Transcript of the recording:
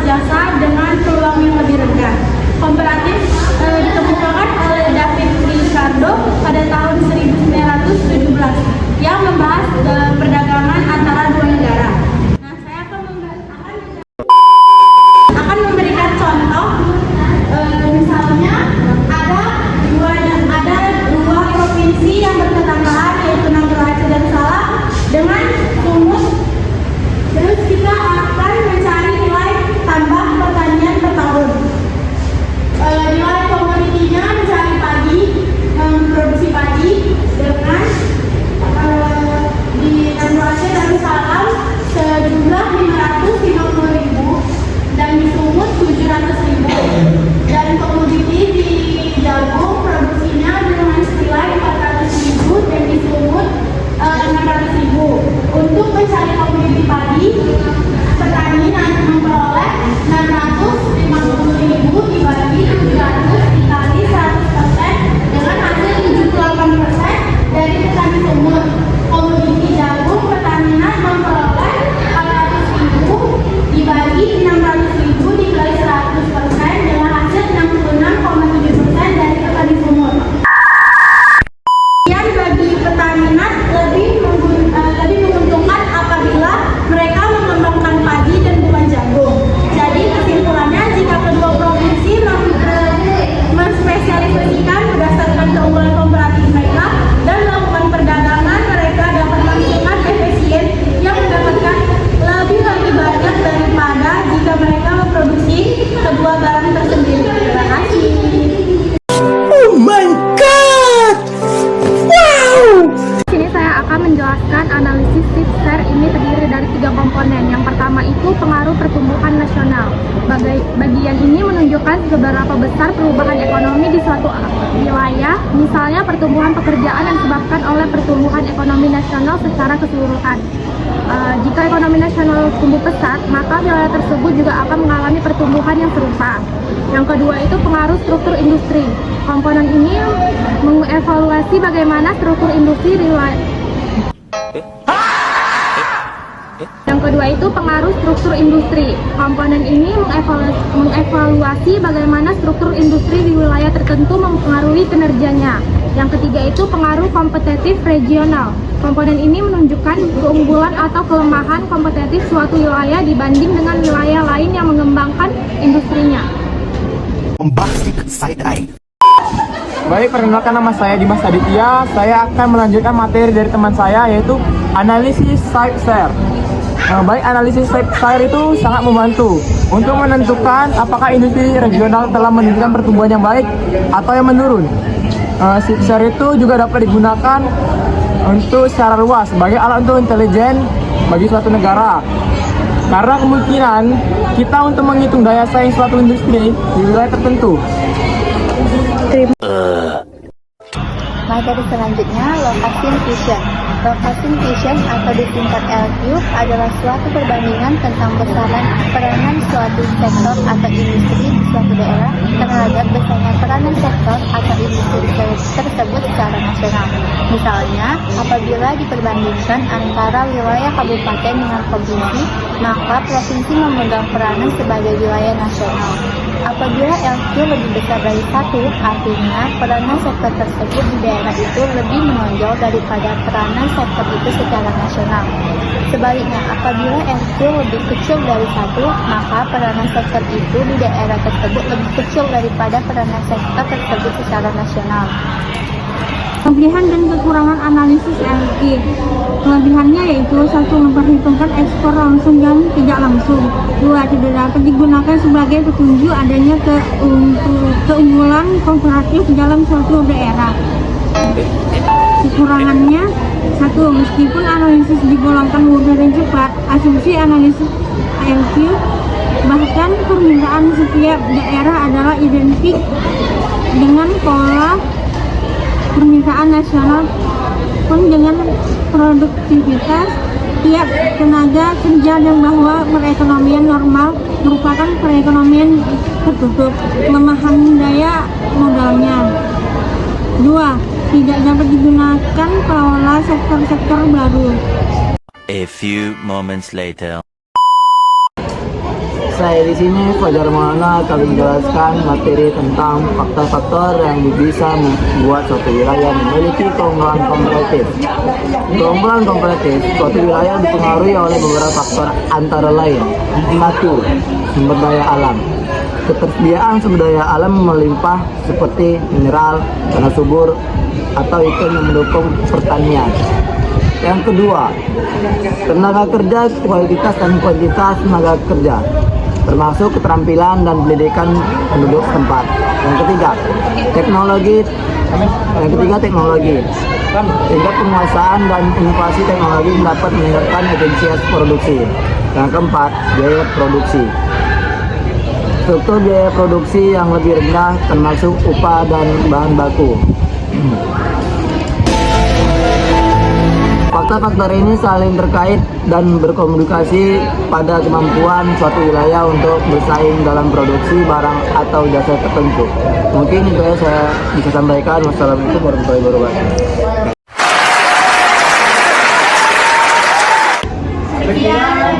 jasa dengan peluang yang lebih rendah. Komparatif dikemukakan oleh David Ricardo pada tahun 1917 yang membahas perdagangan antara dua negara. Nah, saya akan memberikan contoh. Misalnya ada dua provinsi yang bertetanggaan, yaitu Nanggroe Aceh dan Salak dengan Sumut. Terus kita akan mencari nilai tambah pertanian per tahun. Nilai komoditinya mencari padi, produksi padi dengan di Nanggroe Aceh dan Salak sejumlah 550.000 dan di Sumut 700.000. Dan komoditi di jagung produksinya dengan senilai 400.000 dan di Sumut 600.000. Untuk mencari komoditi padi, petani memperoleh 650.000 dibagi 700 dikali 100% dengan hasil 78% dari petani Sumut. Komoditi jagung Pertamina memperoleh 400.000 dibagi 600.000 dikali 100% dengan hasil 66,7% dari petani Sumut. Kemudian bagi Pertamina lebih menguntungkan apabila mereka mengembangkan padi dan bukan jagung. Jadi kesimpulannya, jika kedua provinsi menspesialisasikan berdasarkan keunggulan komparatif mereka dan melakukan perdagangan, mereka dapat menghasilkan efisien yang mendapatkan lebih banyak daripada jika mereka memproduksi kedua barang tersendiri. Terima kasih. Oh my god! Wow! Di sini saya akan menjelaskan analisis SIPSER ini terdiri dari 3 komponen. Yang pertama itu pengaruh pertumbuhan nasional. Bagian ini menunjukkan seberapa besar perubahan ekonomi di suatu wilayah, misalnya pertumbuhan pekerjaan yang disebabkan oleh pertumbuhan ekonomi nasional secara keseluruhan. Jika ekonomi nasional tumbuh pesat, maka wilayah tersebut juga akan mengalami pertumbuhan yang serupa. Yang kedua itu pengaruh struktur industri. Komponen ini mengevaluasi bagaimana struktur industri di wilayah. Yang kedua itu pengaruh struktur industri. Komponen ini mengevaluasi bagaimana struktur industri di wilayah tertentu mempengaruhi kinerjanya. Yang ketiga itu pengaruh kompetitif regional. Komponen ini menunjukkan keunggulan atau kelemahan kompetitif suatu wilayah dibanding dengan wilayah lain yang mengembangkan industrinya. Baik, perkenalkan nama saya Dimas Aditya. Saya akan melanjutkan materi dari teman saya, yaitu analisis SIPSER. Baik, analisis SIPSER itu sangat membantu untuk menentukan apakah industri regional telah menunjukkan pertumbuhan yang baik atau yang menurun. SIPSER itu juga dapat digunakan untuk secara luas sebagai alat untuk intelijen bagi suatu negara. Karena kemungkinan kita untuk menghitung daya saing suatu industri di wilayah tertentu. Materi selanjutnya, Location Fusion. Location Fusion atau disingkat LQ adalah suatu perbandingan tentang besaran peranan suatu sektor atau industri di suatu daerah terhadap besarnya peranan sektor atau industri tersebut secara nasional. Misalnya, apabila diperbandingkan antara wilayah kabupaten dengan provinsi, maka provinsi memegang peranan sebagai wilayah nasional. Apabila LQ lebih besar dari 1, artinya peranan sektor tersebut di daerah itu lebih menonjol daripada peranan sektor itu secara nasional. Sebaliknya, apabila LQ lebih kecil dari 1, maka peranan sektor itu di daerah tersebut lebih kecil daripada peranan sektor tersebut secara nasional. Kelebihan dan kekurangan analisis LQ. Kelebihannya yaitu 1. Memperhitungkan ekspor langsung dan tidak langsung. 2. Tidak dapat digunakan sebagai petunjuk adanya keunggulan komparatif dalam suatu daerah. Kekurangannya 1. Meskipun analisis digolongkan mudah dan cepat, asumsi analisis LQ bahkan permintaan setiap daerah adalah identik dengan pola permintaan nasional pun dengan produktivitas tiap tenaga kerja dan bahwa perekonomian normal merupakan perekonomian tertutup, kelemahan daya modalnya. 2. Tidak dapat digunakan pola sektor-sektor baru. A few moments later. Saya di sini Fajar Maulana akan menjelaskan materi tentang faktor-faktor yang bisa membuat suatu wilayah memiliki keunggulan komparatif. Keunggulan komparatif suatu wilayah dipengaruhi oleh beberapa faktor antara lain. 1. Sumber daya alam. Ketersediaan sumber daya alam melimpah seperti mineral, tanah subur, atau iklim yang mendukung pertanian. Yang kedua, tenaga kerja, kualitas dan kuantitas tenaga kerja, termasuk keterampilan dan pendidikan penduduk setempat. Yang ketiga, teknologi. Tingkat penguasaan dan inovasi teknologi dapat meningkatkan efisiensi produksi. Yang keempat, biaya produksi. Struktur biaya produksi yang lebih rendah termasuk upah dan bahan baku. Faktor-faktor ini saling terkait dan berkomunikasi pada kemampuan suatu wilayah untuk bersaing dalam produksi barang atau jasa tertentu. Mungkin itu yang saya bisa sampaikan. Wassalamualaikum warahmatullahi wabarakatuh. Sekian